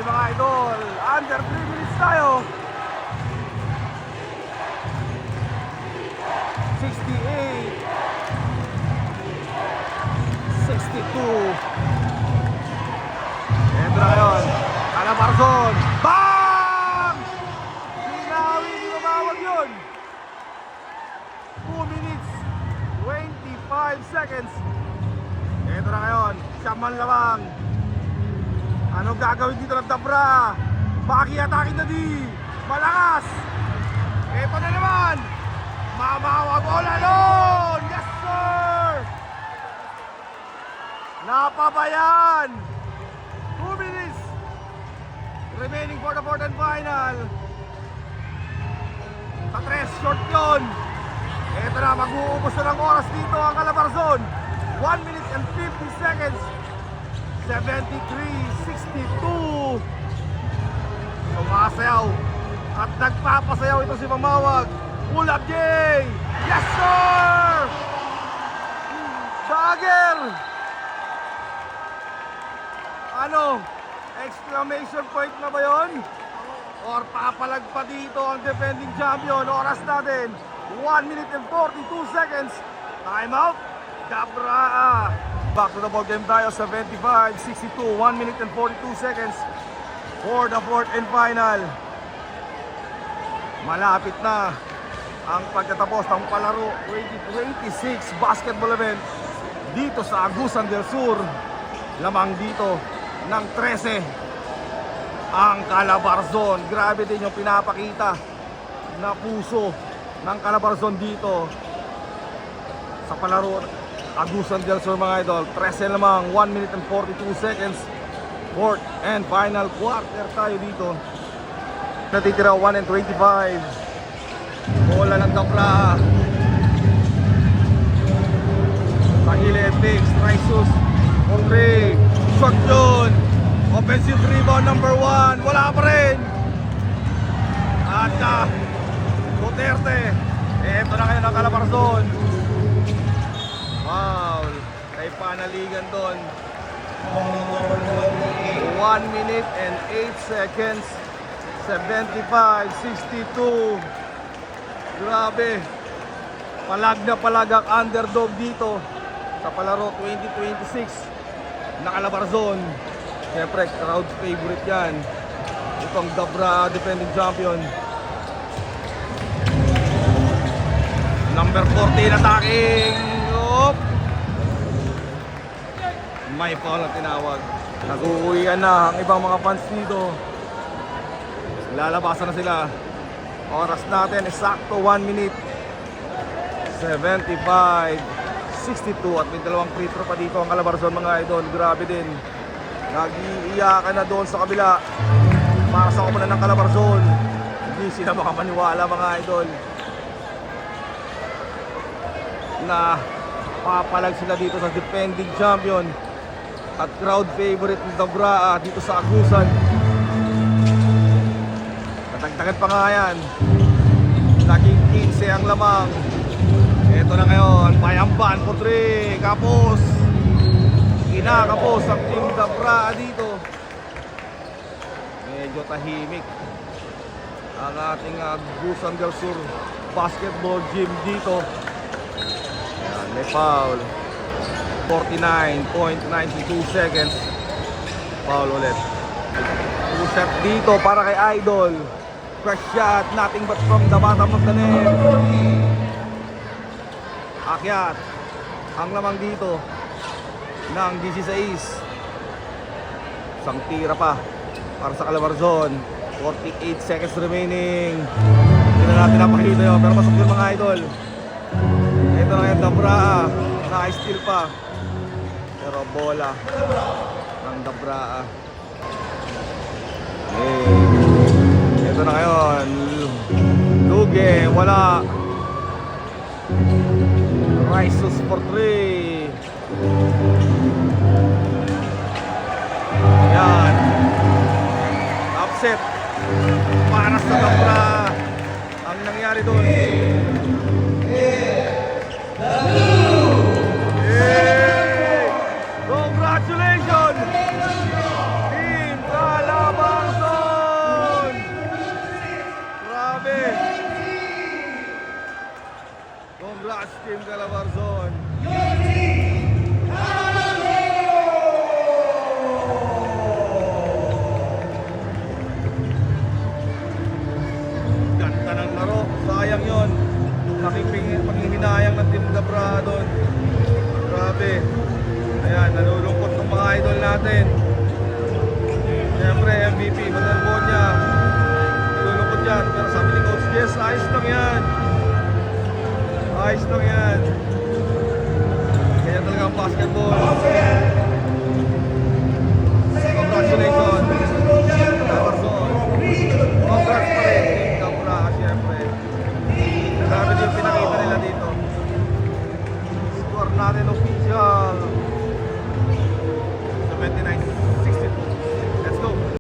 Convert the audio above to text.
mga idol. Under 3 minutes tayo. 68, 62. Ito na ngayon. Calabarzon. Bang! Sinawi, di mabawag yun. 2 minutes, 25 seconds. Ito na ngayon. Siyaman lamang. Anong gagawin dito ng Dabra? Maki-atake na di. Malakas. Ito na naman. Mamawag bola nun. Yes sir. Napabayan. 2 minutes remaining for the fourth and final. Sa 3 short yun. Ito na, mag-uubos na ng oras dito ang Calabarzon. 1 minute and 50 seconds. 73-62. Sumasayaw at nagpapasayaw ito si Mamawag. Pull up, Jay! Yes, sir! Dagger! Ano? Exclamation point na ba yun? Or papalag pa dito ang defending champion? Oras natin 1 minute and 42 seconds. Time out. Dabra. Back to the ball game tayo. 75-62. 1 minute and 42 seconds for the fourth and final. Malapit na ang pagtatapos ng palaro 2026 basketball event dito sa Agusan del Sur. Lamang dito ng 13 ang Calabarzon. Grabe din yung pinapakita na puso ng Calabarzon dito sa palaro Agusan del Sur mga idol. 13 lamang, 1 minute and 42 seconds. Fourth and final quarter tayo dito. Natitira 1 and 25. Bola ng Dabra. Pagilid, fix, Risus, Andre, shot yun. Offensive rebound number 1. Wala pa rin. At Duterte. Ito na kayo ng Calabarzon. Foul. Kay panaligan doon. 1 minute and 8 seconds. 75-62. Grabe. Palag na palag ang underdog dito sa palaro 2026 na Calabarzon. Siyempre, crowd favorite yan. Itong Dabra defending champion. Number 14 attacking. Oop. May foul na tinawag. Nag-uuwian na ang ibang mga fans dito. Lalabasan na sila. Oras natin eksakto 1 minute 75-62 at may dalawang free throw pa dito ang Calabarzon mga idol. Grabe din. Nag-iiyakan na doon sa kabila para sa kumanan ng Calabarzon. Hindi sila makamaniwala mga idol na papalag sila dito sa defending champion at crowd favorite ng Dabra dito sa Agusan. Katagtagan pa nga yan. Naging 15 ang lamang. Ito na ngayon, Bayamban for 3. Kapos. Kinakapos ang team Dabra dito. Medyo tahimik ang ating Agusan del Sur basketball gym dito. Ayan, may foul. 49.92 seconds. Foul ulit. Two shot dito para kay Idol. Fresh shot, nothing but from the bottom of the net. Akyat. Ang lamang dito ng 16. Isang tira pa para sa Calabarzon. 48 seconds remaining. Hindi na natin napakita yun, pero masok yun mga idol. Ito na yung Dabra. Na-steal pa. Pero bola ng Dabra. Ito na ngayon. Luge, wala. Risus for 3. Yan. Upset para sa Dabra. Ang nangyari doon. Congratulations! Team Calabarzon! Ayos lang yan. Ayos lang yan. Kaya talaga ang basketball.